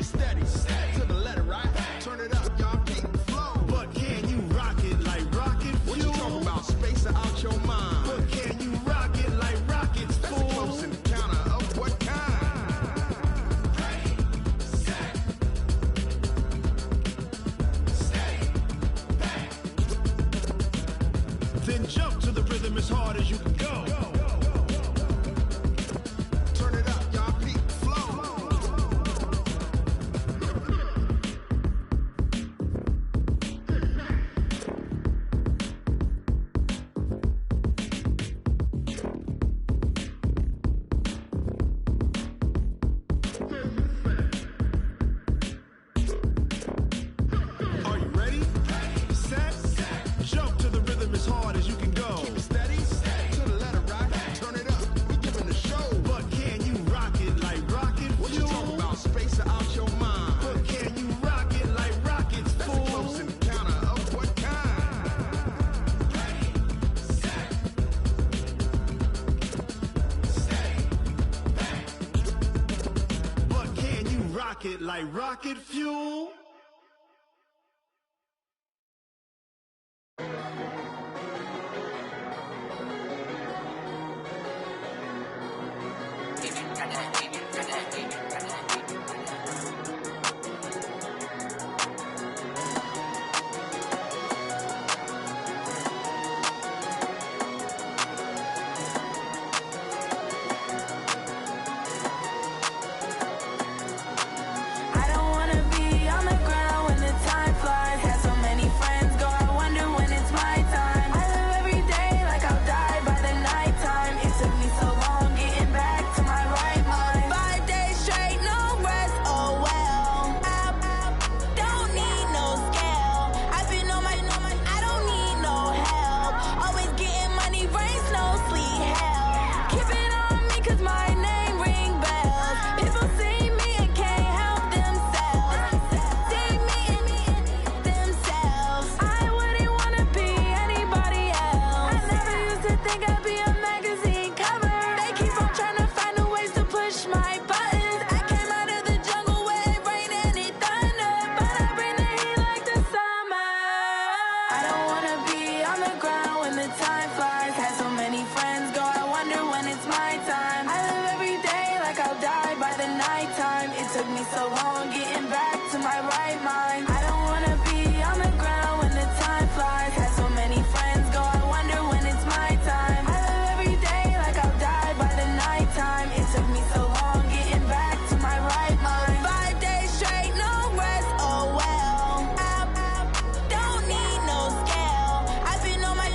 steady, to the letter, right? Turn it up, y'all keep flow. But can you rock it like rocket fuel? What you talking about? Space out your mind. But can you rock it like rockets, fool? That's a close encounter of what kind? Ready, set, steady, back. Then jump to the rhythm as hard as you can go. Turn it up, y'all keep flow. Are you ready? Set, jump to the rhythm as hard as you can go. Keep it steady, to the letter, right? Turn it up, we giving the show. But can you rock it like rocket fuel? What you talking about? Space out your mind. But can you rock it like rockets, fool? That's a close encounter of what kind? Ready, set, steady, back. But can you rock it like rocket fuel? I don't wanna be on the ground when the time flies. Had so many friends go, I wonder when it's my time. I live every day like I'll die by the nighttime. It took me so long getting back to my right mind. 5 days straight, no rest, oh well. I don't need no scale. I've been on my, I don't need no help. Always getting money, rain, snow, sleet, hell. Keep it on me 'cause my name ring bells. People see me and can't help themselves. See me and themselves. I wouldn't wanna be anybody else. I never used to think I'd be a magazine cover. They keep on trying to find new ways to push my buttons. I came out of the jungle where it rained and it thunder, but I bring the heat like the summer. I don't wanna be on the ground when the time flies. Had so many friends go, I wonder when it's my time. I live every day like I'll die by the nighttime. It took me so long getting back to my right mind. I don't wanna be on the ground when the time flies. Had so many friends go, I wonder when it's my time. I live every day like I'll die by the nighttime. It took me so long getting back to my right mind. 5 days straight, no rest, oh well. I don't need no scale. I've been on my,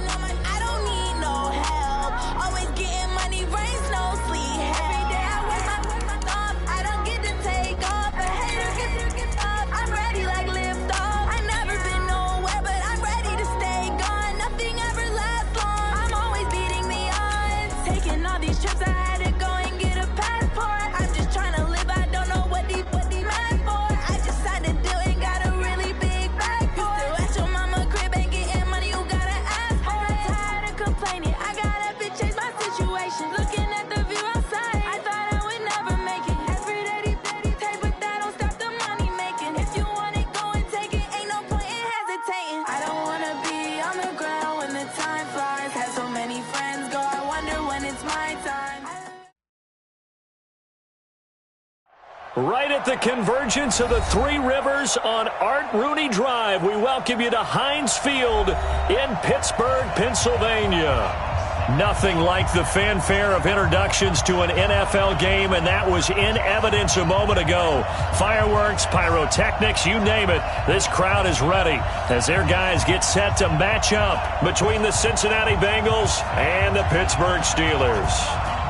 I don't need no help. Always getting money, rain, snow, sleet, hell. Every day I wear my thumb, I don't get to take off. A hater get up, I'm ready like lift off. I never been nowhere, but I'm ready to stay gone. Nothing ever lasts long, I'm always beating the odds. Taking all these trips, I had to go and get a passport. I'm just trying to live, I don't know what these mad for. I just signed a deal and got a really big bag for it. Still at your mama crib, ain't getting money, you gotta ask for it. Tired of complaining, I gotta change my situation. Looking at the view outside, I thought I would never make it. Every day they take, but that don't stop the money making. If you want it, go and take it, ain't no point in hesitating. I don't wanna be on the ground when the time flies. Had so many friends go, I wonder when it's my time. Right at the convergence of the Three Rivers on Art Rooney Drive, we welcome you to Heinz Field in Pittsburgh, Pennsylvania. Nothing like the fanfare of introductions to an NFL game, and that was in evidence a moment ago. Fireworks, pyrotechnics, you name it. This crowd is ready as their guys get set to match up between the Cincinnati Bengals and the Pittsburgh Steelers.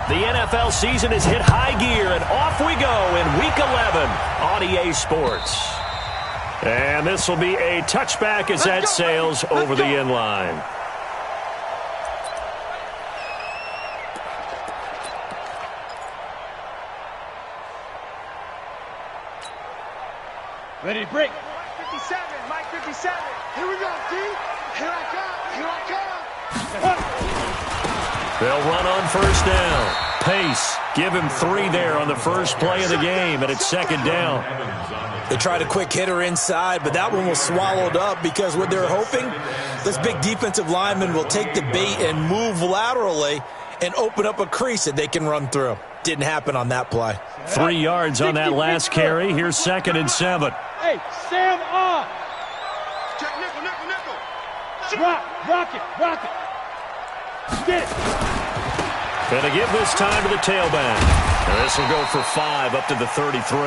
The NFL season has hit high gear, and off we go in Week 11 on EA Sports. And this will be a touchback as that sails over the end line. Ready to break. Mike 57, Mike 57. Here we go, D. Here I come. They'll run on first down. Pace. Give him 3 there on the first play of the game, and it's second down. They tried a quick hitter inside, but that one was swallowed up because what they're hoping, this big defensive lineman will take the bait and move laterally and open up a crease that they can run through. Didn't happen on that play. 3 yards on that last carry. Here's 2nd and 7. Hey, Sam on. Check nickel, nickel, nickel. Rock it. Get it. Gonna give this time to the tailback. This will go for 5 up to the 33.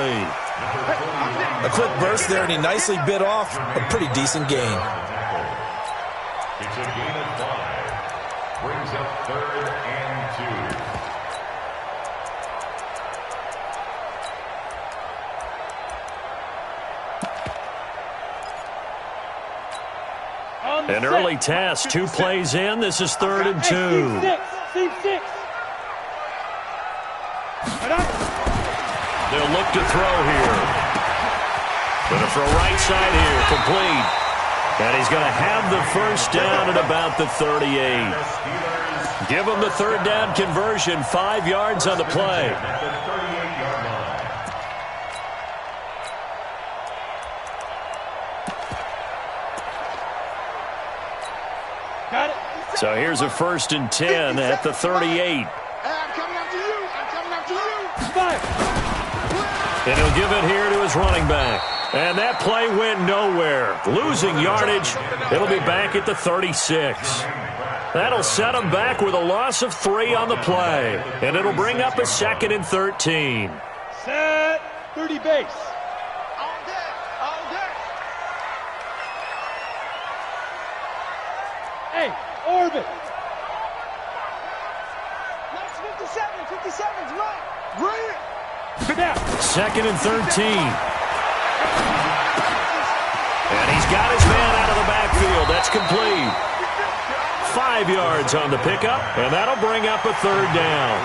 A quick burst there, and he nicely bit off a pretty decent gain. It's a gain of 5. Brings up 3rd and 2. An early task, 2 plays in. This is 3rd and 2. Team 6. They'll look to throw here. Going to throw right side here, complete. And he's going to have the first down at about the 38. Give him the 3rd down conversion, 5 yards on the play. Got it. So here's a 1st and 10 at the 38. Hey, I'm coming after you. Fire. And he'll give it here to his running back. And that play went nowhere. Losing yardage. It'll be back at the 36. That'll set him back with a loss of 3 on the play. And it'll bring up a 2nd and 13. Set. 30 base. All day. Hey, orbit. Nice 57's right. Brilliant. Sit down. 2nd and 13. And he's got his man out of the backfield. That's complete. 5 yards on the pickup, and that'll bring up a 3rd down.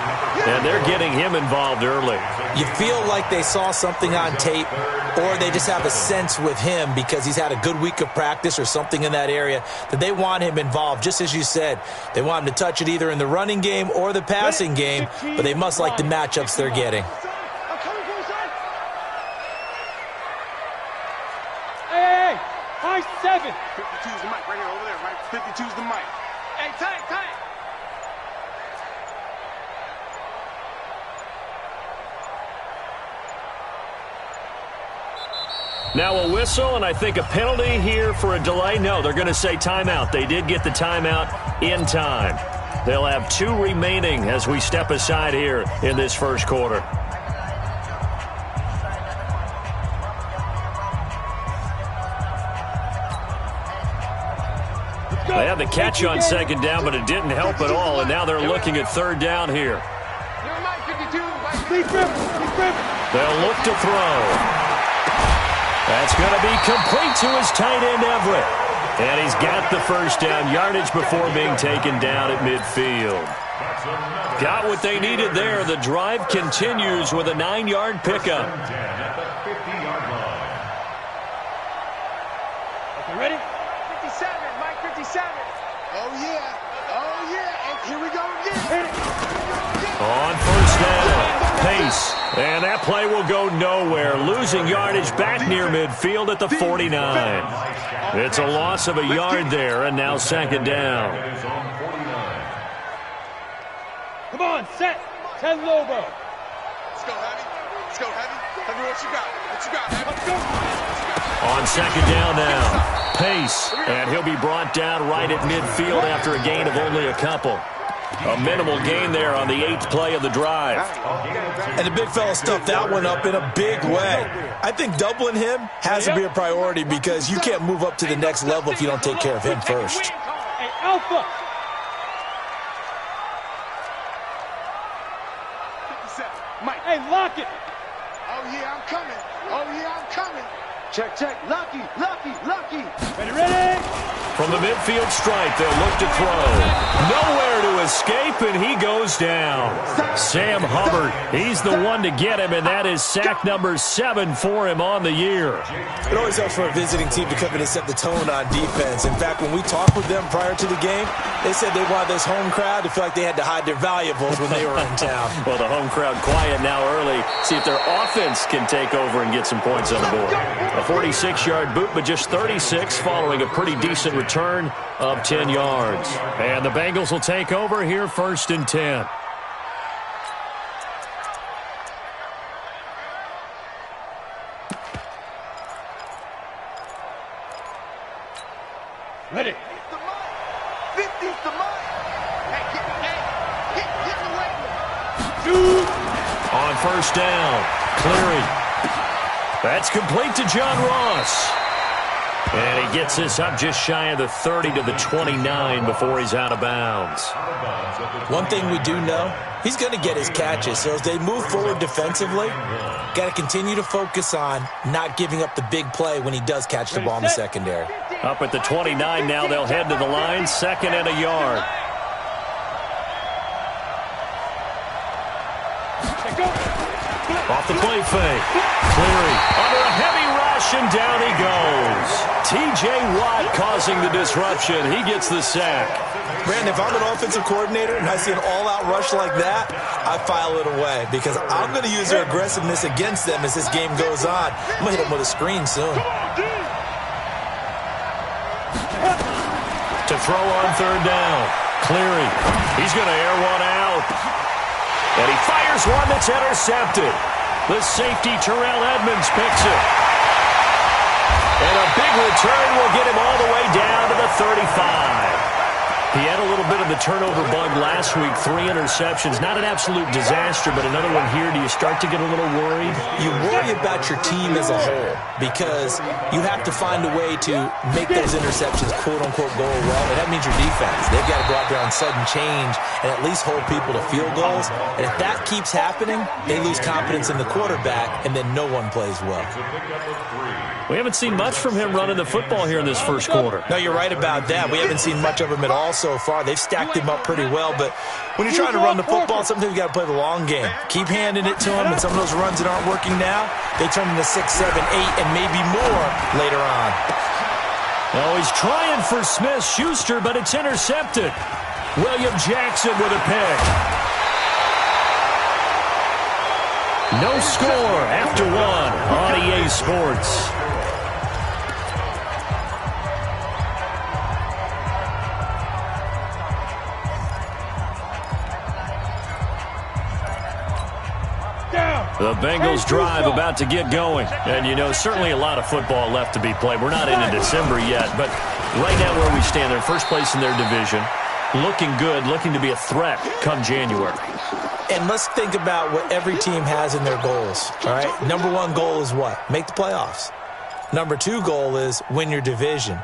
And they're getting him involved early. You feel like they saw something on tape, or they just have a sense with him because he's had a good week of practice or something in that area that they want him involved. Just as you said, they want him to touch it either in the running game or the passing game, but they must like the matchups they're getting. Hey, high 7. 52's the mic right here, over there, right? 52's the mic. Hey, tight. Now a whistle, and I think a penalty here for a delay. No, they're going to say timeout. They did get the timeout in time. They'll have 2 remaining as we step aside here in this first quarter. They had the catch on 2nd down, but it didn't help at all, and now they're looking at 3rd down here. They'll look to throw. That's going to be complete to his tight end, Everett. And he's got the first down, yardage before being taken down at midfield. Got what they needed there. The drive continues with a 9-yard pickup. Okay, ready? 57, Mike 57. Oh, yeah. And here we go again. On first down, Pace. And that play will go nowhere. Losing yardage back near midfield at the 49. It's a loss of a yard there, and now 2nd down. Come on, set. 10 Lobo. Let's go, Heavy. Heavy, what you got? Heavy? Let's go. On 2nd down now, Pace. And he'll be brought down right at midfield after a gain of only a couple. A minimal gain there on the 8th play of the drive. And the big fella stuffed that one up in a big way. I think doubling him has to be a priority because you can't move up to the next level if you don't take care of him first. Hey, Alpha. 57, Mike. Hey, lock it. Oh, yeah, I'm coming. Check. Lucky. Ready? From the midfield stripe, they'll look to throw. Nowhere to escape, and he goes down. Sam Hubbard, he's the one to get him, and that is sack number 7 for him on the year. It always helps for a visiting team to come in and set the tone on defense. In fact, when we talked with them prior to the game, they said they wanted this home crowd to feel like they had to hide their valuables when they were in town. Well, the home crowd quiet now early. See if their offense can take over and get some points on the board. A 46-yard boot, but just 36 following a pretty decent return of 10 yards. And the Bengals will take over here, 1st and 10. Ready. 50's the mark. Hey, get away. On 1st down, Cleary. That's complete to John Ross. And he gets this up just shy of the 30 to the 29 before he's out of bounds. One thing we do know, he's going to get his catches. So as they move forward defensively, got to continue to focus on not giving up the big play when he does catch the ball in the secondary. Up at the 29 now, they'll head to the line, 2nd and a yard. Off the play fake. Cleary under a heavy rush, and down he goes. T.J. Watt causing the disruption. He gets the sack. Brandon, if I'm an offensive coordinator and I see an all-out rush like that, I file it away because I'm going to use their aggressiveness against them as this game goes on. I'm going to hit them with a screen soon. To throw on 3rd down. Cleary. He's going to air one out. And he fires one that's intercepted. The safety, Terrell Edmonds, picks it. And a big return will get him all the way down to the 35. He had a little bit of the turnover bug last week, 3 interceptions. Not an absolute disaster, but another one here. Do you start to get a little worried? You worry about your team as a whole because you have to find a way to make those interceptions quote-unquote go well, and that means your defense. They've got to go out there on sudden change and at least hold people to field goals. And if that keeps happening, they lose confidence in the quarterback, and then no one plays well. We haven't seen much from him running the football here in this first quarter. No, you're right about that. We haven't seen much of him at all so far. They've stacked him up pretty well, but when you're trying to run the football, sometimes you got to play the long game. Keep handing it to him, and some of those runs that aren't working now, they turn into 6, 7, 8, and maybe more later on. Oh, he's trying for Smith-Schuster, but it's intercepted. William Jackson with a pick. No score after 1 on EA Sports. The Bengals drive about to get going. And, you know, certainly a lot of football left to be played. We're not into December yet, but right now where we stand, they're first place in their division. Looking good, looking to be a threat come January. And let's think about what every team has in their goals, all right? Number 1 goal is what? Make the playoffs. Number 2 goal is win your division.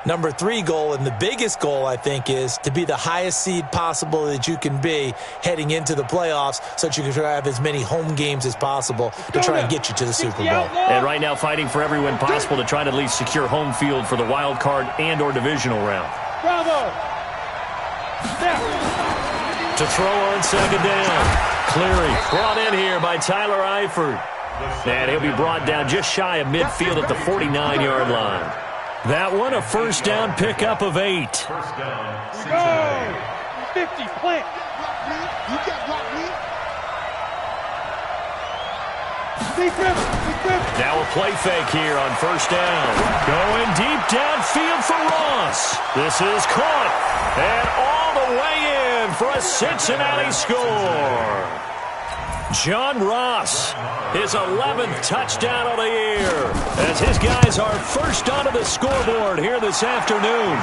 Number 3 goal, and the biggest goal, I think, is to be the highest seed possible that you can be heading into the playoffs so that you can try to have as many home games as possible to try and get you to the Super Bowl. And right now fighting for every win possible to try to at least secure home field for the wild card and or divisional round. Bravo! To throw on 2nd down. Cleary brought in here by Tyler Eifert. And he'll be brought down just shy of midfield at the 49-yard line. That one, a 1st down pickup of 8. Go! 50, plant. You got block me. Now a play fake here on 1st down. Going deep downfield for Ross. This is caught. And all the way in for a Cincinnati score. John Ross, his 11th touchdown of the year, as his guys are first onto the scoreboard here this afternoon.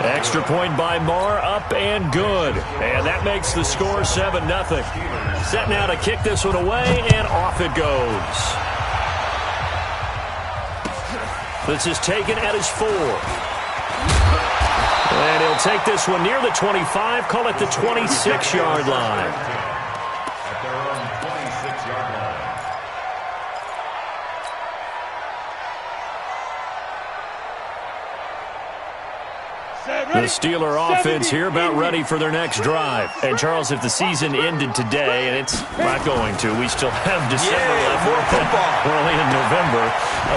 Extra point by Marr, up and good. And that makes the score 7-0. Set now to kick this one away, and off it goes. This is taken at his 4. And he'll take this one near the 25, call it the 26-yard line. The Steeler offense here about ready for their next drive. And, Charles, if the season ended today, and it's not going to, we still have December left. More football. We're only in November.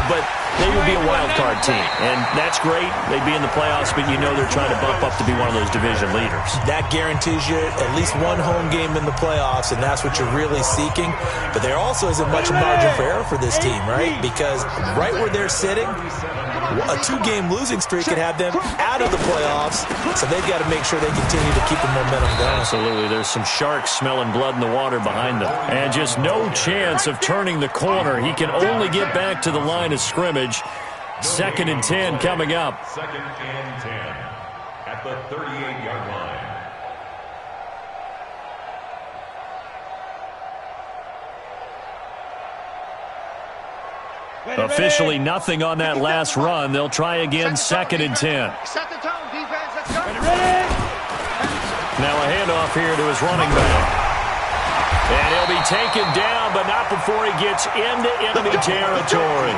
But they would be a wild card team. And that's great. They'd be in the playoffs, but you know they're trying to bump up to be one of those division leaders. That guarantees you at least one home game in the playoffs, and that's what you're really seeking. But there also isn't much margin for error for this team, right? Because right where they're sitting, a 2-game losing streak could have them out of the playoffs, so they've got to make sure they continue to keep the momentum going. Absolutely. There's some sharks smelling blood in the water behind them. And just no chance of turning the corner. He can only get back to the line of scrimmage. 2nd and 10 coming up. 2nd and 10 at the 38-yard line. Officially nothing on that last run. They'll try again, 2nd and 10. Set the tone, defense. Let's go. Now a handoff here to his running back. And he'll be taken down, but not before he gets into enemy territory.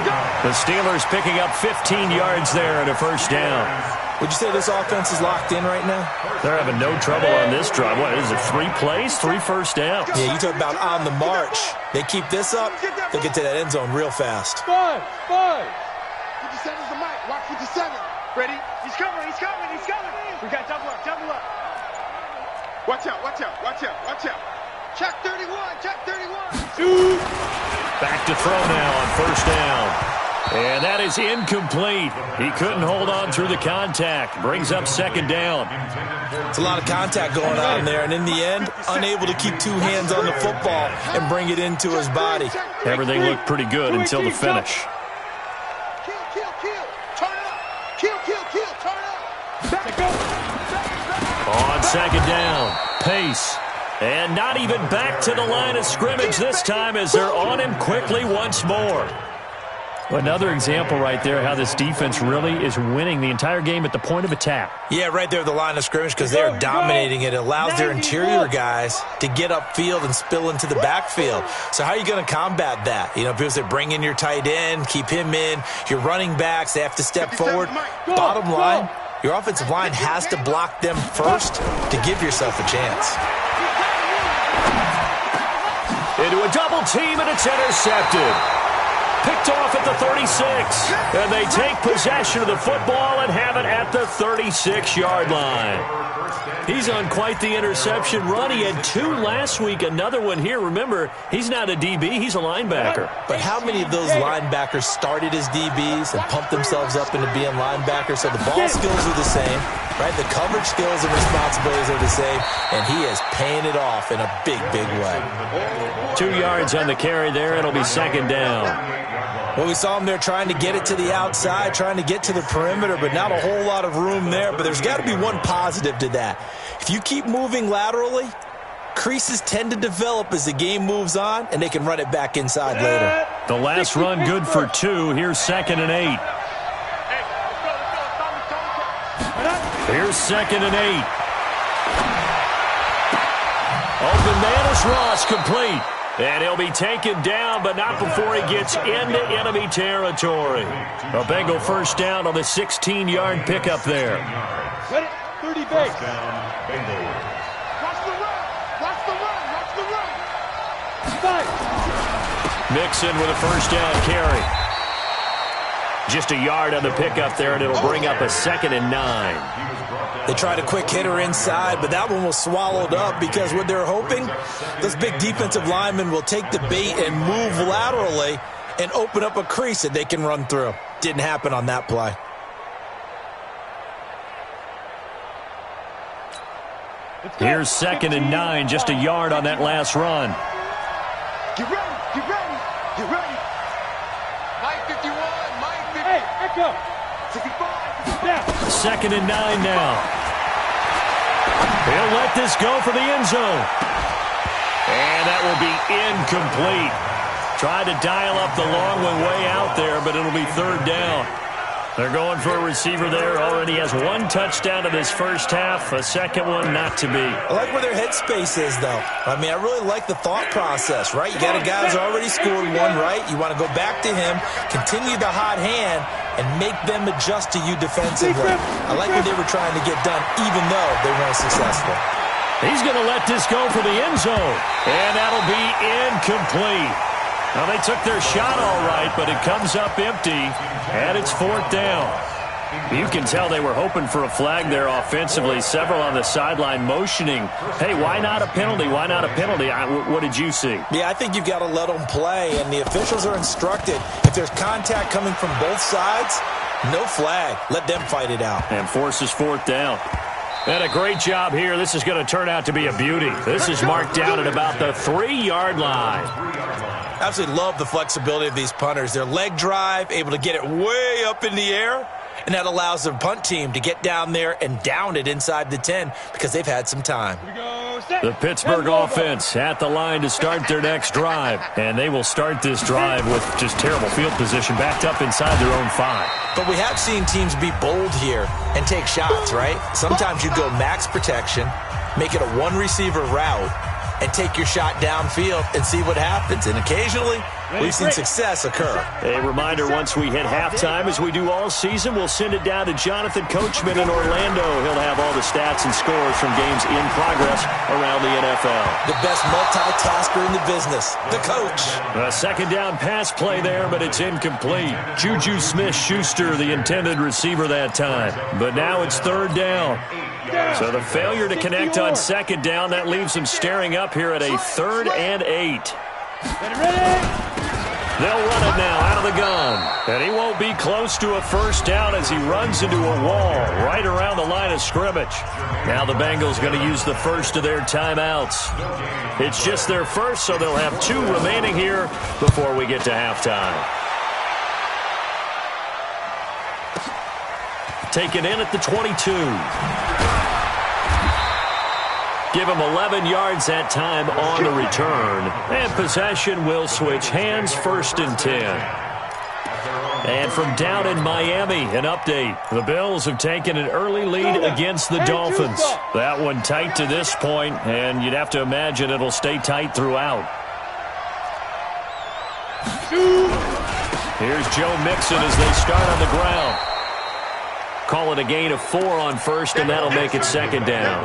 The Steelers picking up 15 yards there and a first down. Would you say this offense is locked in right now? They're having no trouble on this drive. What is it, 3 plays, 3 first downs? Yeah, you talk about on the march. They keep this up, they'll get to that end zone real fast. 57's the mic. Watch 57. Ready? He's coming. We got double up. Watch out. Check 31. Back to throw now on first down. And that is incomplete. He couldn't hold on through the contact. Brings up 2nd down. It's a lot of contact going on there, and in the end, unable to keep 2 hands on the football and bring it into his body. Everything looked pretty good until the finish. Kill. Turn up. Kill. Turn up. Back. On 2nd down, Pace. And not even back to the line of scrimmage this time as they're on him quickly once more. Another example right there how this defense really is winning the entire game at the point of attack. Yeah, right there at the line of scrimmage because they're dominating it. It allows their interior guys to get upfield and spill into the backfield. So how are you going to combat that? You know, people say bring in your tight end, keep him in. Your running backs, they have to step forward. Bottom line, your offensive line has to block them first to give yourself a chance. Into a double team, and it's intercepted. Picked off at the 36. And they take possession of the football and have it at the 36-yard line. He's on quite the interception run. He had 2 last week, another one here. Remember, he's not a DB, he's a linebacker. But how many of those linebackers started as DBs and pumped themselves up into being linebackers? So the ball skills are the same, right? The coverage skills and responsibilities are the same, and he is paying it off in a big, big way. 2 yards on the carry there. It'll be 2nd down. Well, we saw him there trying to get it to the outside, trying to get to the perimeter, but not a whole lot of room there. But there's got to be one positive to that. If you keep moving laterally, creases tend to develop as the game moves on, and they can run it back inside later. The last run good for 2. Here's 2nd and 8. Here's 2nd and 8. Open man is Ross, complete. And he'll be taken down, but not before he gets into enemy territory. A Bengal first down on the 16-yard pickup there. Ready? 30 base. Watch the run. Five. Mixon with a first down carry. Just a yard on the pickup there, and it'll bring up a 2nd and 9. They tried a quick hitter inside, but that one was swallowed up because what they're hoping, those big defensive linemen will take the bait and move laterally and open up a crease that they can run through. Didn't happen on that play. Here's 2nd and 9, just a yard on that last run. Get ready. Mike 51, Mike 50. Hey, echo. 65. Now. 2nd and 9 now. He'll let this go for the end zone. And that will be incomplete. Tried to dial up the long one way out there, but it'll be 3rd down. They're going for a receiver there. Already has one touchdown in this first half. A second one not to be. I like where their headspace is, though. I mean, I really like the thought process, right? You got a guy who's already scored one, right? You want to go back to him, continue the hot hand, and make them adjust to you defensively. I like what they were trying to get done, even though they weren't successful. He's going to let this go for the end zone. And that'll be incomplete. Now, they took their shot all right, but it comes up empty, and it's fourth down. You can tell they were hoping for a flag there offensively. Several on the sideline motioning, hey, why not a penalty? Why not a penalty? What did you see? Yeah, I think you've got to let them play, and the officials are instructed. If there's contact coming from both sides, no flag. Let them fight it out. And forces fourth down. And a great job here. This is going to turn out to be a beauty. This is marked down at about the 3-yard line. Absolutely love the flexibility of these punters. Their leg drive, able to get it way up in the air, and that allows the punt team to get down there and down it inside the 10 because they've had some time. The Pittsburgh offense at the line to start their next drive, and they will start this drive with just terrible field position backed up inside their own 5. But we have seen teams be bold here and take shots, right? Sometimes you go max protection, make it a one-receiver route, and take your shot downfield and see what happens. And occasionally, we've seen success occur. A reminder, once we hit halftime, as we do all season, we'll send it down to Jonathan Coachman in Orlando. He'll have all the stats and scores from games in progress around the NFL. The best multitasker in the business, the coach. A second down pass play there, but it's incomplete. Juju Smith-Schuster, the intended receiver that time. But now it's third down. So the failure to connect on second down, that leaves them staring up here at a 3rd and 8. They'll run it now out of the gun. And he won't be close to a first down as he runs into a wall right around the line of scrimmage. Now the Bengals going to use the first of their timeouts. It's just their first, so they'll have 2 remaining here before we get to halftime. Taken in at the 22. Give him 11 yards that time on the return. And possession will switch hands, 1st and 10. And from down in Miami, an update. The Bills have taken an early lead against the Dolphins. That one tight to this point, and you'd have to imagine it'll stay tight throughout. Here's Joe Mixon as they start on the ground. Call it a gain of 4 on first, and that'll make it second down.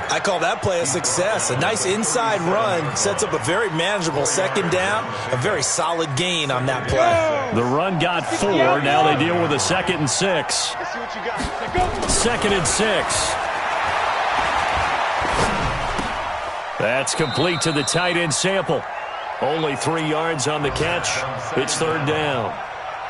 I call that play a success. A nice inside run sets up a very manageable second down, a very solid gain on that play. The run got 4. Now they deal with a 2nd and 6. 2nd and 6. That's complete to the tight end Sample. Only 3 yards on the catch. It's third down.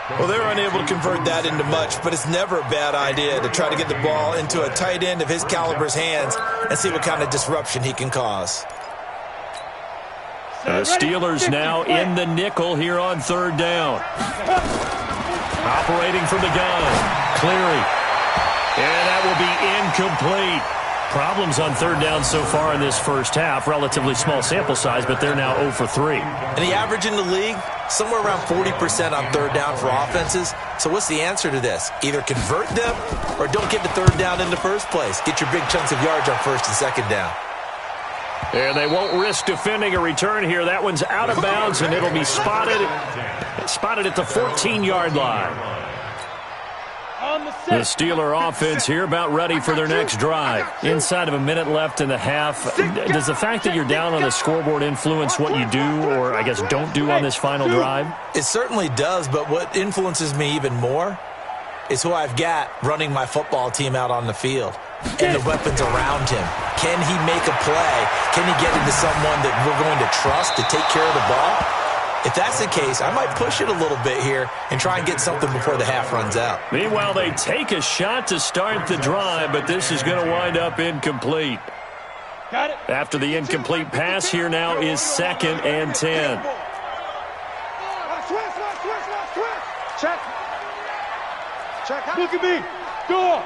Well, they're unable to convert that into much, but it's never a bad idea to try to get the ball into a tight end of his caliber's hands and see what kind of disruption he can cause. The Steelers now in the nickel here on third down. Operating from the gun. Cleary. And that will be incomplete. Problems on third down so far in this first half. Relatively small sample size, but they're now 0 for 3. And the average in the league, somewhere around 40% on third down for offenses. So what's the answer to this? Either convert them or don't get to third down in the first place. Get your big chunks of yards on first and second down. And they won't risk defending a return here. That one's out of bounds, and it'll be spotted at the 14-yard line. The Steeler offense here about ready for their next drive. Inside of a minute left in the half. Does the fact that you're down on the scoreboard influence what you do or, I guess, don't do on this final drive? It certainly does, but what influences me even more is who I've got running my football team out on the field and the weapons around him. Can he make a play? Can he get into someone that we're going to trust to take care of the ball? If that's the case, I might push it a little bit here and try and get something before the half runs out. Meanwhile, they take a shot to start the drive, but this is going to wind up incomplete. Got it. After the incomplete pass, here now is 2nd and 10. Switch. Check. Look at me. Go.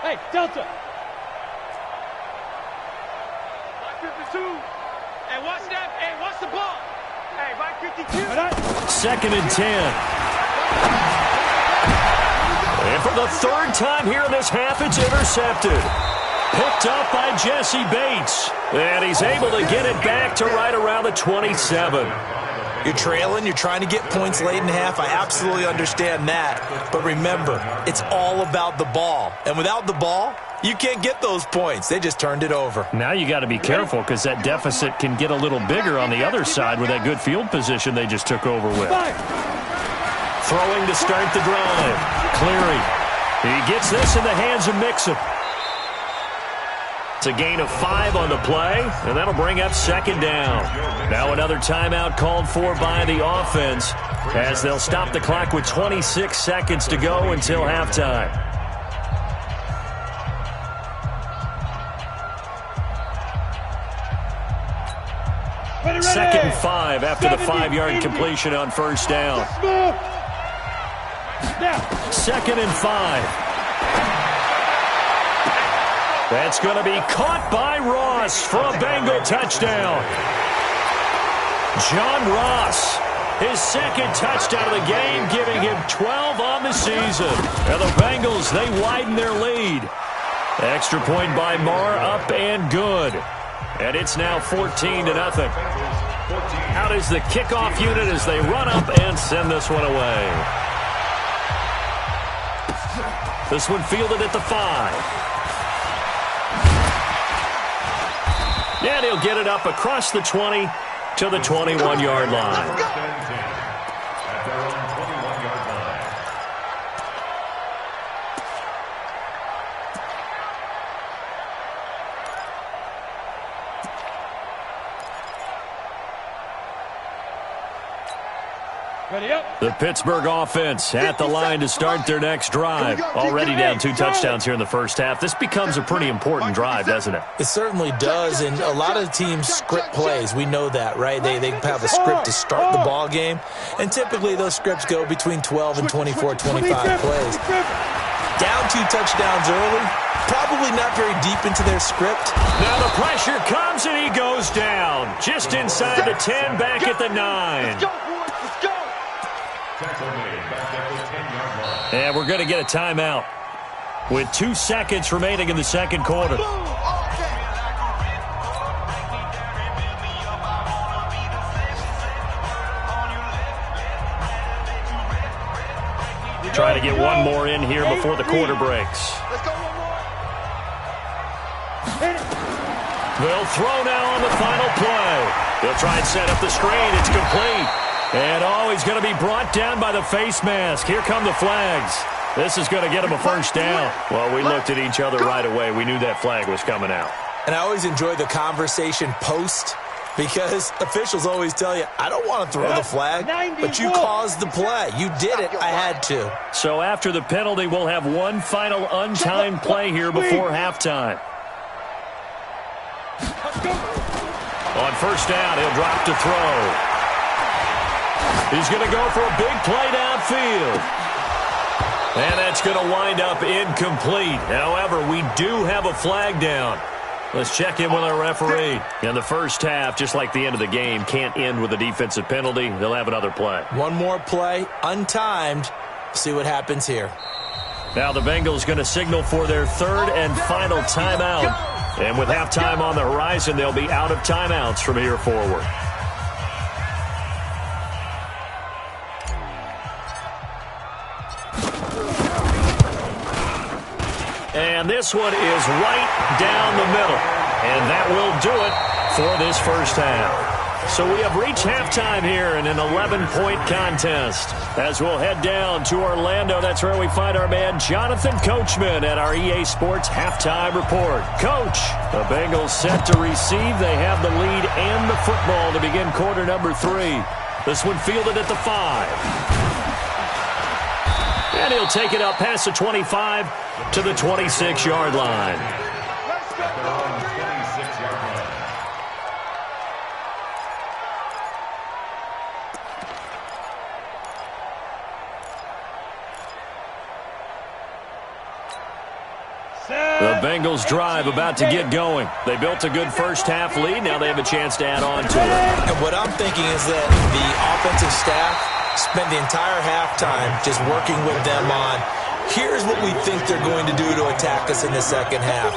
Hey, Delta. 52. Hey, watch that. Hey, watch the ball. Hey, Mike 52. 2nd and 10. And for the 3rd time here in this half, it's intercepted. Picked up by Jesse Bates. And he's able to get it back to right around the 27. You're trailing, you're trying to get points late in half. I absolutely understand that. But remember, it's all about the ball. And without the ball, you can't get those points. They just turned it over. Now you got to be careful because that deficit can get a little bigger on the other side with that good field position they just took over with. Throwing to start the drive. Cleary. He gets this in the hands of Mixon. It's a gain of 5 on the play, and that'll bring up 2nd down. Now another timeout called for by the offense as they'll stop the clock with 26 seconds to go until halftime. Second and 5 after the 5-yard completion on 1st down. 2nd and 5. That's going to be caught by Ross for a Bengal touchdown. John Ross, his 2nd touchdown of the game, giving him 12 on the season. And the Bengals, they widen their lead. Extra point by Marr, up and good. And it's now 14-0. Out is the kickoff unit as they run up and send this one away. This one fielded at the 5. And he'll get it up across the 20 to the 21-yard line. At their own 21-yard line. The Pittsburgh offense at the line to start their next drive. Already down 2 touchdowns here in the first half. This becomes a pretty important drive, doesn't it? It certainly does, and a lot of teams script plays. We know that, right? They have a script to start the ball game, and typically those scripts go between 12 and 24, 25 plays. Down 2 touchdowns early, probably not very deep into their script. Now the pressure comes, and he goes down. Just inside the 10, back at the 9. And we're going to get a timeout with 2 seconds remaining in the second quarter. Trying to get one more in here before the quarter breaks. They'll throw now on the final play. They'll try and set up the screen. It's complete. And he's going to be brought down by the face mask. Here come the flags. This is going to get him a first down. Well, we looked at each other right away. We knew that flag was coming out. And I always enjoy the conversation post because officials always tell you, I don't want to throw the flag, but you caused the play. You did it. I had to. So after the penalty, we'll have one final untimed play here before halftime. On first down, he'll drop to throw. He's going to go for a big play downfield. And that's going to wind up incomplete. However, we do have a flag down. Let's check in with our referee. And the first half, just like the end of the game, can't end with a defensive penalty. They'll have another play. One more play, untimed. See what happens here. Now the Bengals going to signal for their 3rd and final timeout. And with halftime on the horizon, they'll be out of timeouts from here forward. And this one is right down the middle. And that will do it for this first half. So we have reached halftime here in an 11-point contest. As we'll head down to Orlando, that's where we find our man Jonathan Coachman at our EA Sports Halftime Report. Coach, the Bengals set to receive. They have the lead and the football to begin quarter number 3. This one fielded at the 5. And he'll take it up past the 25 to the 26-yard line. The Bengals drive about to get going. They built a good first half lead. Now they have a chance to add on to it. And what I'm thinking is that the offensive staff spent the entire halftime just working with them on, here's what we think they're going to do to attack us in the second half.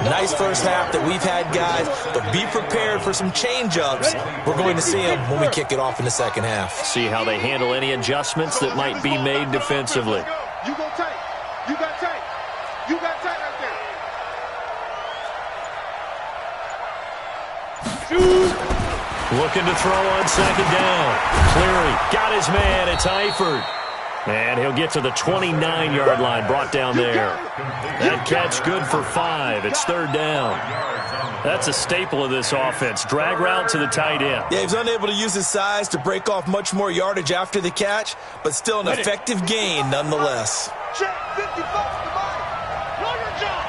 Nice first half that we've had, guys, but be prepared for some change-ups. We're going to see them when we kick it off in the second half. See how they handle any adjustments that might be made defensively. You go tight. You got tight. You got tight right there. Shoot. Looking to throw on second down. Cleary got his man. It's Eifert. And he'll get to the 29-yard line, brought down there. That catch good for 5. It's third down. That's a staple of this offense. Drag route to the tight end. Yeah, he was unable to use his size to break off much more yardage after the catch, but still an effective gain nonetheless. Check 50 bucks to buy. Know your job.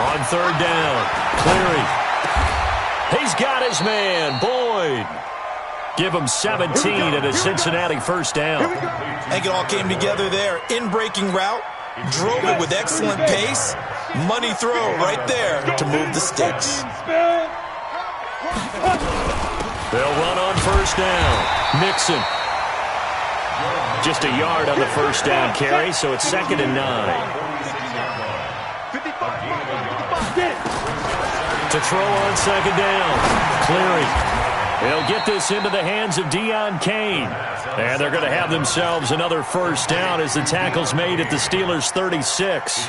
On third down, Cleary. He's got his man, Boyd. Give him 17 and a Cincinnati first down. I think it all came together there. In-breaking route, drove it with excellent pace. Money throw right there to move the sticks. They'll run on first down. Mixon. Just a yard on the first down carry, so it's 2nd and 9. To throw on second down. Cleary. They'll get this into the hands of Deon Cain. And they're going to have themselves another first down as the tackle's made at the Steelers' 36.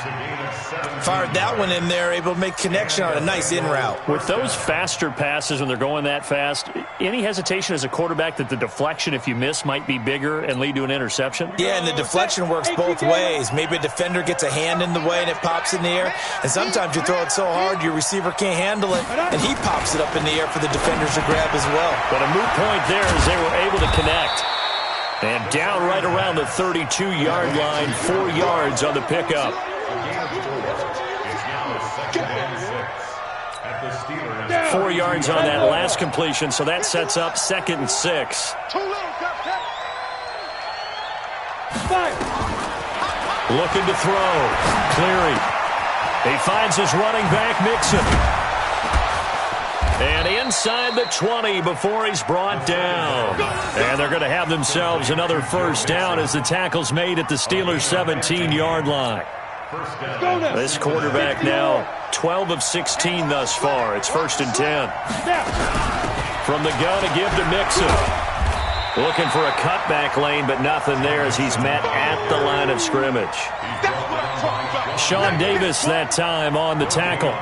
Fired that one in there, able to make connection on a nice in route. With those faster passes when they're going that fast, any hesitation as a quarterback that the deflection, if you miss, might be bigger and lead to an interception? Yeah, and the deflection works both ways. Maybe a defender gets a hand in the way and it pops in the air. And sometimes you throw it so hard your receiver can't handle it, and he pops it up in the air for the defenders to grab as well. But a moot point there as they were able to connect. And down right around the 32-yard line, 4 yards on the pickup. 4 yards on that last completion, so that sets up 2nd and 6. Looking to throw. Cleary. He finds his running back, Mixon. And inside the 20 before he's brought down. And they're going to have themselves another first down as the tackle's made at the Steelers' 17-yard line. This quarterback now 12 of 16 thus far. It's 1st and 10. From the gun to give to Mixon. Looking for a cutback lane, but nothing there as he's met at the line of scrimmage. Sean Davis that time on the tackle.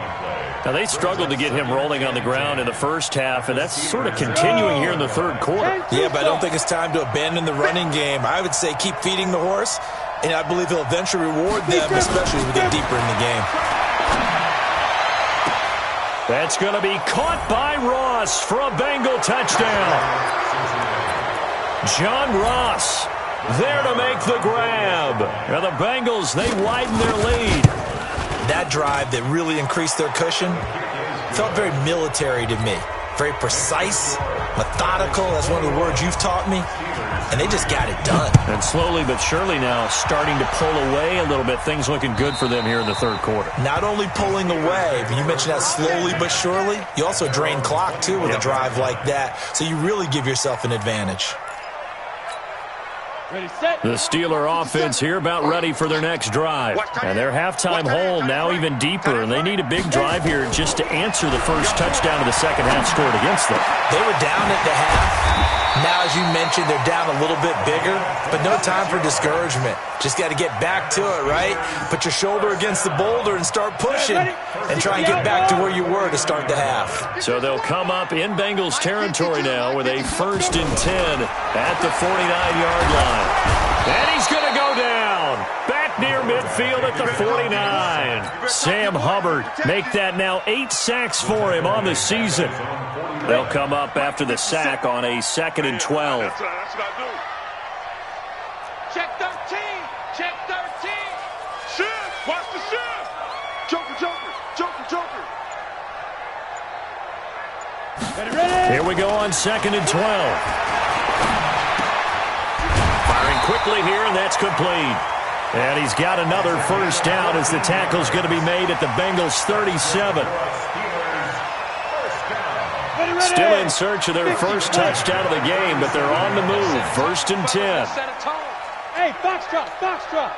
Now, they struggled to get him rolling on the ground in the first half, and that's sort of continuing here in the third quarter. Yeah, but I don't think it's time to abandon the running game. I would say keep feeding the horse, and I believe he'll eventually reward them, especially as we get deeper in the game. That's going to be caught by Ross for a Bengal touchdown. John Ross there to make the grab. Now the Bengals, they widen their lead. That drive that really increased their cushion felt very military to me. Very precise, methodical. That's one of the words you've taught me. And they just got it done. And slowly but surely now starting to pull away a little bit. Things looking good for them here in the third quarter. Not only pulling away, but you mentioned that slowly but surely. You also drain clock, too, with a drive like that. So you really give yourself an advantage. The Steeler offense here about ready for their next drive. And their halftime hole now even deeper, and they need a big drive here just to answer the first touchdown of the second half scored against them. They were down at the half. Now, as you mentioned, they're down a little bit bigger, but no time for discouragement. Just got to get back to it, right? Put your shoulder against the boulder and start pushing and try and get back to where you were to start the half. So they'll come up in Bengals territory now with a 1st and 10 at the 49-yard line. And he's going to go down. Back near midfield at the 49. Sam Hubbard make that now 8 sacks for him on the season. They'll come up after the sack on a 2nd and 12. That's what I do. Check 13. Check 13. Shift. Watch the shift. Joker, joker, joker, joker. Ready. Here we go on 2nd and 12. Firing quickly here, and that's complete. And he's got another first down as the tackle's going to be made at the Bengals' 37. Still in search of their first touchdown of the game, but they're on the move. 1st and 10. Hey, foxtrot, foxtrot.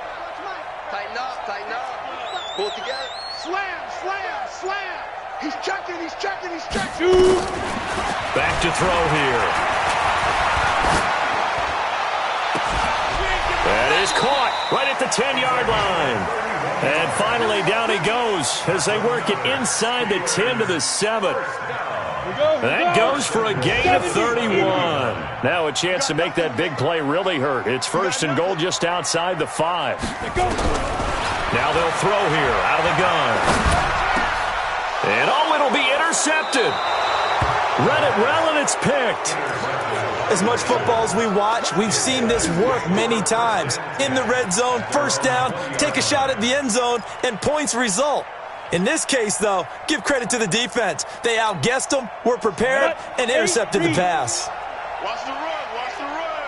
Tighten up, tighten up. Pull it together. Slam, slam, slam. He's checking, he's checking, he's checking. Back to throw here. That is caught right at the 10-yard line. And finally down he goes as they work it inside the 10 to the 7. That goes for a gain of 31. Now a chance to make that big play really hurt. It's 1st and goal just outside the 5. Now they'll throw here out of the gun. And it'll be intercepted. Read it well, and it's picked. As much football as we watch, we've seen this work many times. In the red zone, 1st down, take a shot at the end zone, and points result. In this case, though, give credit to the defense. They outguessed them, were prepared, and intercepted the pass. Watch the run, watch the run.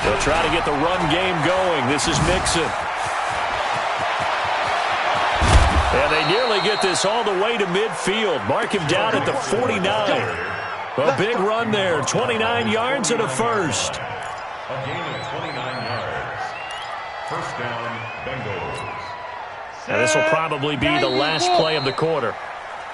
They'll try to get the run game going. This is Mixon. And they nearly get this all the way to midfield. Mark him down at the 49. A big run there. 29 yards and a first. A gain of 29 yards. 1st down, Bengals. Now this will probably be the last play of the quarter.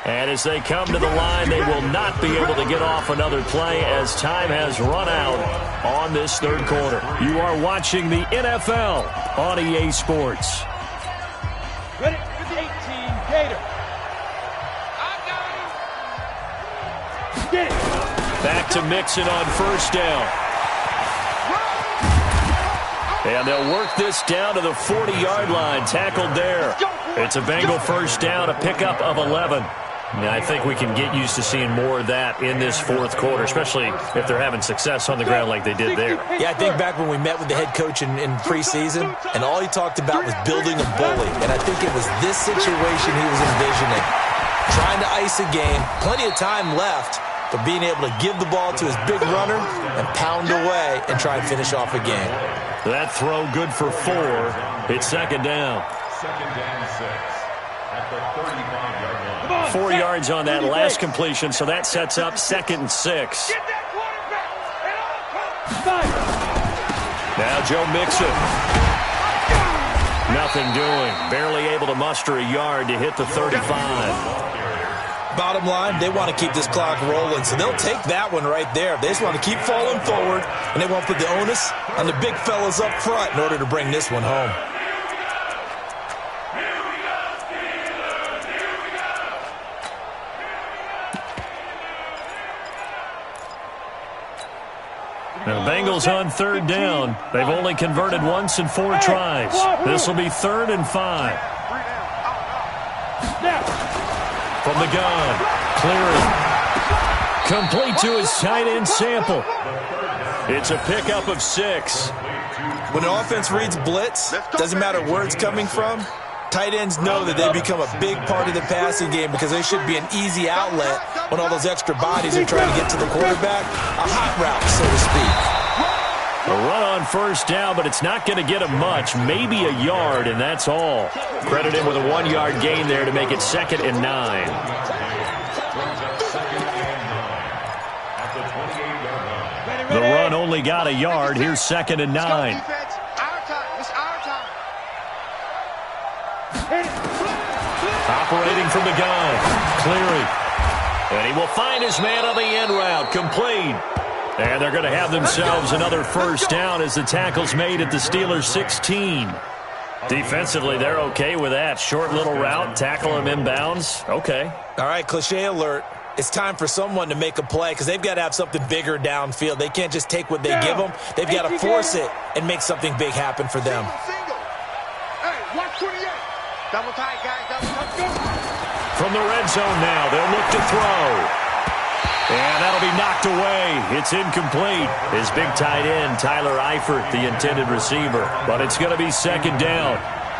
And as they come to the line, they will not be able to get off another play as time has run out on this 3rd quarter. You are watching the NFL on EA Sports. Ready? 18, Gator. Get it. Back to Mixon on 1st down. And they'll work this down to the 40-yard line. Tackled there. It's a Bengal 1st down, a pickup of 11. Now, I think we can get used to seeing more of that in this 4th quarter, especially if they're having success on the ground like they did there. Yeah, I think back when we met with the head coach in preseason, and all he talked about was building a bully. And I think it was this situation he was envisioning. Trying to ice a game, plenty of time left, but being able to give the ball to his big runner and pound away and try and finish off a game. That throw good for 4. It's 2nd down. 2nd down 6 at the 35-yard line. 4 yards on that last completion, so that sets up 2nd and 6. Now Joe Mixon. Nothing doing. Barely able to muster a yard to hit the 35. Bottom line, they want to keep this clock rolling, so they'll take that one right there. They just want to keep falling forward, and they won't put the onus on the big fellas up front in order to bring this one home. Now, the Bengals on 3rd down. They've only converted once in 4 tries. This will be 3rd and 5. From the gun, clearing. Complete to his tight end Sample. It's a pickup of 6. When an offense reads blitz, doesn't matter where it's coming from, tight ends know that they become a big part of the passing game because they should be an easy outlet when all those extra bodies are trying to get to the quarterback. A hot route, so to speak. A run on 1st down, but it's not going to get him much. Maybe a yard, and that's all. Credit him with a 1-yard gain there to make it 2nd and 9. The run only got a yard. Here's 2nd and 9. Operating from the gun. Clearing. And he will find his man on the end route. Complete. And they're going to have themselves another 1st down as the tackle's made at the Steelers' 16. Defensively, they're okay with that. Short little route, tackle him inbounds. Okay. All right, cliche alert. It's time for someone to make a play because they've got to have something bigger downfield. They can't just take what they give them. They've got to force it and make something big happen for them. Hey, watch 28. Double tight, guys. Double tight. From the red zone now, they'll look to throw. And that'll be knocked away. It's incomplete. His big tight end, Tyler Eifert, the intended receiver. But it's going to be 2nd down.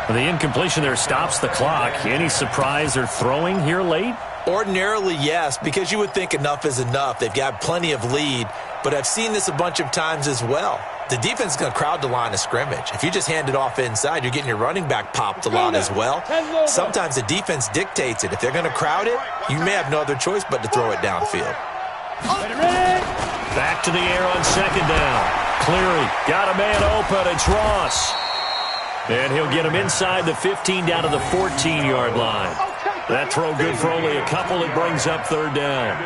The incompletion there stops the clock. Any surprise they're throwing here late? Ordinarily, yes, because you would think enough is enough. They've got plenty of lead, but I've seen this a bunch of times as well. the defense is going to crowd the line of scrimmage. If you just hand it off inside, you're getting your running back popped a lot as well. Sometimes the defense dictates it. If they're going to crowd it, you may have no other choice but to throw it downfield. Back to the air on second down. Cleary got a man open. It's Ross. And he'll get him inside the 15 down to the 14-yard line. That throw good for only a couple. It brings up third down.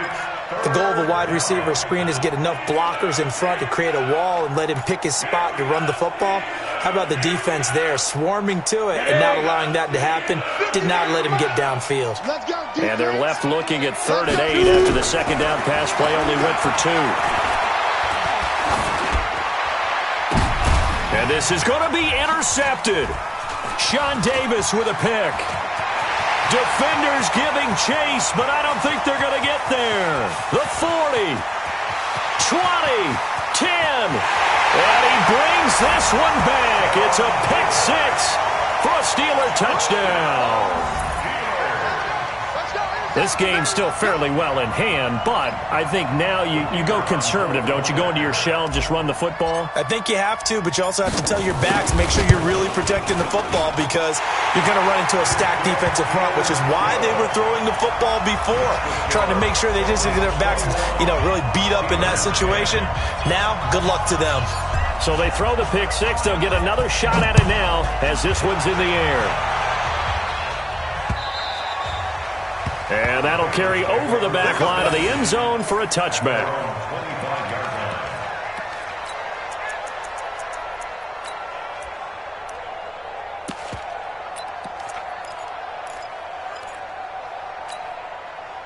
The goal of a wide receiver screen is get enough blockers in front to create a wall and let him pick his spot to run the football. How about the defense there, swarming to it and not allowing that to happen? Did not let him get downfield. And they're left looking at 3rd and 8 after the second down pass play only went for 2. And this is going to be intercepted. Sean Davis with a pick. Defenders giving chase, but I don't think they're going to get there. The 40, 20, 10, and he brings this one back. It's a pick 6 for a Steeler touchdown. This game's still fairly well in hand, but I think now you go conservative, don't you? Go into your shell and just run the football? I think you have to, but you also have to tell your backs, make sure you're really protecting the football because you're going to run into a stacked defensive front, which is why they were throwing the football before, trying to make sure they just get their backs, really beat up in that situation. Now, good luck to them. So they throw the pick 6. They'll get another shot at it now as this one's in the air. And that'll carry over the back line of the end zone for a touchback.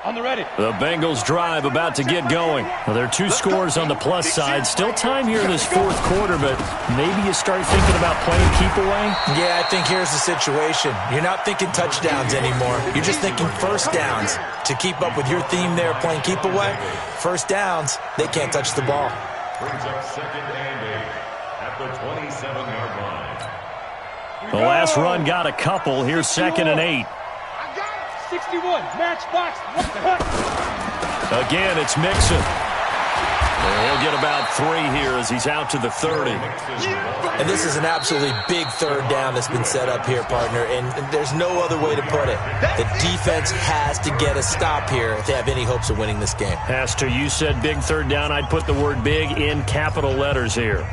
On the ready. The Bengals drive about to get going. Well, there are 2 scores on the plus side. Still time here in this 4th quarter, but maybe you start thinking about playing keep away? Yeah, I think here's the situation. You're not thinking touchdowns anymore. You're just thinking first downs. To keep up with your theme there, playing keep away, first downs, they can't touch the ball. Brings up 2nd and 8 at the 27-yard line. The last run got a couple. Here's 2nd and 8. 61, matchbox. Again, it's Mixon. And he'll get about 3 here as he's out to the 30. And this is an absolutely big 3rd down that's been set up here, partner, and there's no other way to put it. The defense has to get a stop here if they have any hopes of winning this game. As to you said big 3rd down, I'd put the word big in capital letters here.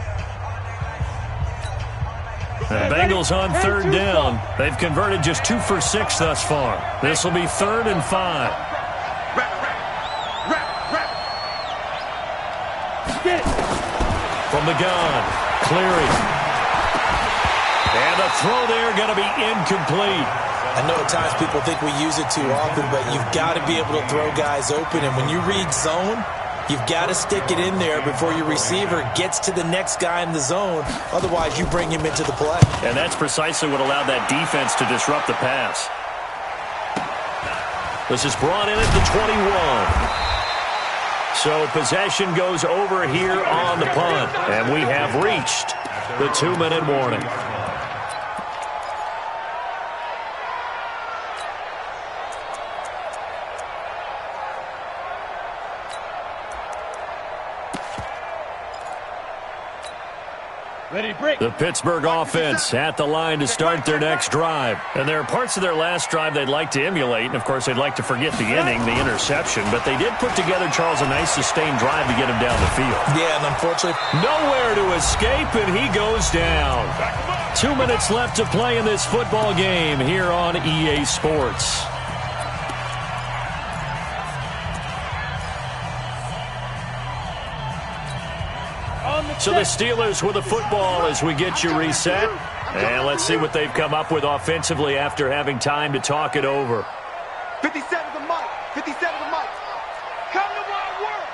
The Bengals on 3rd down. They've converted just 2 for 6 thus far. This will be 3rd and 5. From the gun, Cleary. And the throw there going to be incomplete. I know at times people think we use it too often, but you've got to be able to throw guys open. And when you read zone, you've got to stick it in there before your receiver gets to the next guy in the zone. Otherwise, you bring him into the play. And that's precisely what allowed that defense to disrupt the pass. This is brought in at the 21. So possession goes over here on the punt. And we have reached the 2-minute warning. The Pittsburgh offense at the line to start their next drive. And there are parts of their last drive they'd like to emulate. And, of course, they'd like to forget the inning, the interception. But they did put together, Charles, a nice sustained drive to get him down the field. Yeah, and unfortunately, nowhere to escape, and he goes down. 2 minutes left to play in this football game here on EA Sports. So the Steelers with the football as we get you reset. And let's see what they've come up with offensively after having time to talk it over. 57 to Mike. 57 to Mike. Come to my work.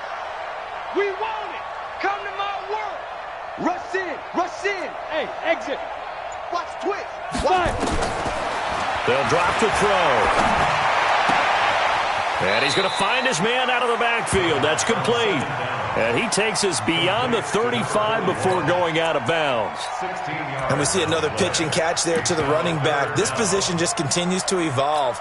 We want it. Come to my work. Rush in. Rush in. Hey, exit. Watch twitch. Five. They'll drop the throw. And he's going to find his man out of the backfield. That's complete. And he takes us beyond the 35 before going out of bounds. And we see another pitch and catch there to the running back. This position just continues to evolve.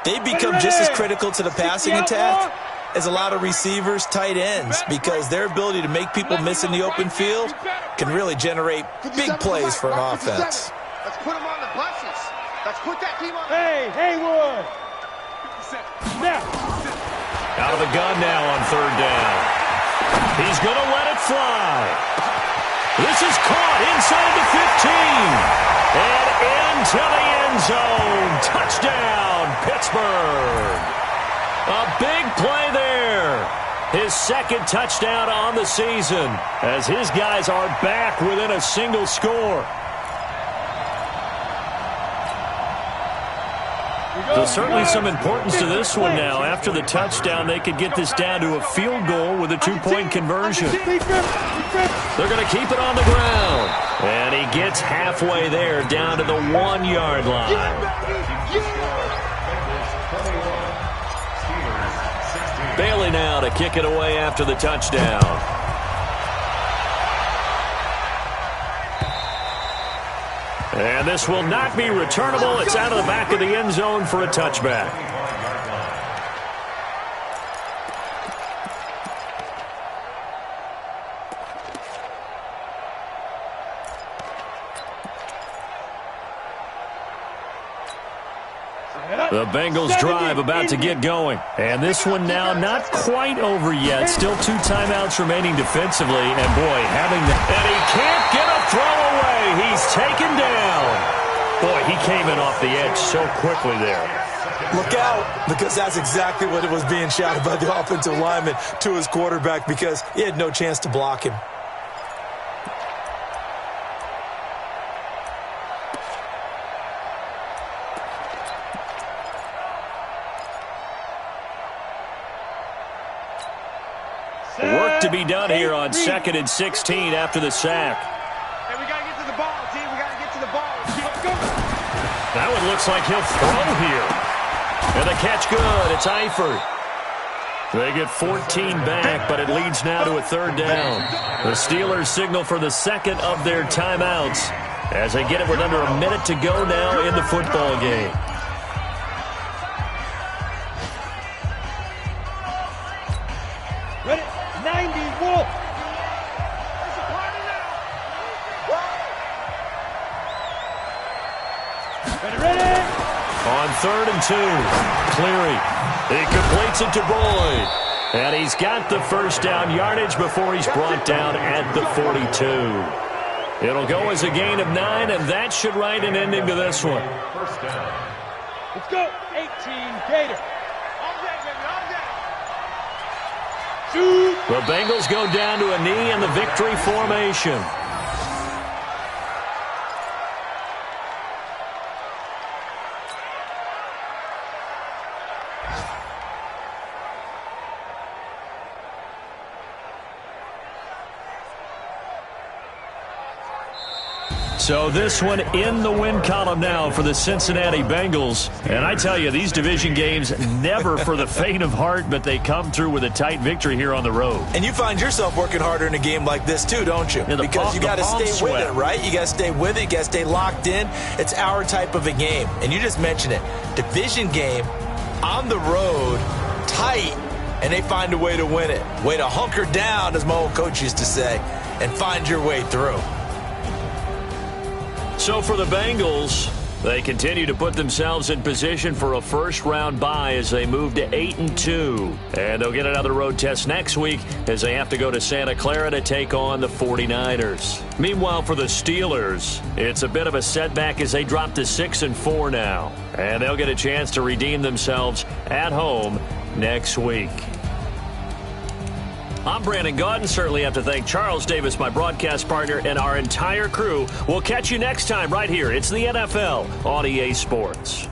They become just as critical to the passing attack is a lot of receivers, tight ends, because their ability to make people miss in the open field can really generate big plays for an offense. Let's put them on the buses. Let's put that team on. Hey, Haywood. Now. Out of the gun now on third down. He's going to let it fly. This is caught inside the 15. And into the end zone. Touchdown, Pittsburgh. A big play there. His second touchdown on the season as his guys are back within a single score. There's certainly some importance to this one now. After the touchdown, they could get this down to a field goal with a two-point conversion. They're going to keep it on the ground. And he gets halfway there, down to the 1-yard line. Bailey now to kick it away after the touchdown. And this will not be returnable. It's out of the back of the end zone for a touchback. The Bengals drive about to get going. And this one now not quite over yet. Still 2 timeouts remaining defensively. And boy, having that. And he can't get a throw away. He's taken down. Boy, he came in off the edge so quickly there. Look out, because that's exactly what it was being shouted by the offensive lineman to his quarterback, because he had no chance to block him. Work to be done here on 2nd and 16 after the sack. Hey, we got to get to the ball, team. We got to get to the ball. Let's go. That one looks like he'll throw here. And the catch good. It's Eifert. They get 14 back, but it leads now to a third down. The Steelers signal for the second of their timeouts as they get it with under a minute to go now in the football game. Ready? 90, Wolf. Ready? On 3rd and 2, Cleary. He completes it to Boyd. And he's got the first down yardage before he's brought down at the 42. It'll go as a gain of 9, and that should write an ending to this one. First down. Let's go. 18, Gator. Shoot. The Bengals go down to a knee in the victory formation. So this one in the win column now for the Cincinnati Bengals. And I tell you, these division games never for the faint of heart, but they come through with a tight victory here on the road. And you find yourself working harder in a game like this too, don't you? Yeah, because you got to stay with it, right? You got to stay with it. You got to stay locked in. It's our type of a game. And you just mentioned it. Division game on the road, tight, and they find a way to win it. Way to hunker down, as my old coach used to say, and find your way through. So for the Bengals, they continue to put themselves in position for a first-round bye as they move to 8-2. And they'll get another road test next week as they have to go to Santa Clara to take on the 49ers. Meanwhile, for the Steelers, it's a bit of a setback as they drop to 6-4 now. And they'll get a chance to redeem themselves at home next week. I'm Brandon Gaudin. Certainly have to thank Charles Davis, my broadcast partner, and our entire crew. We'll catch you next time right here. It's the NFL on EA Sports.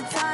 the time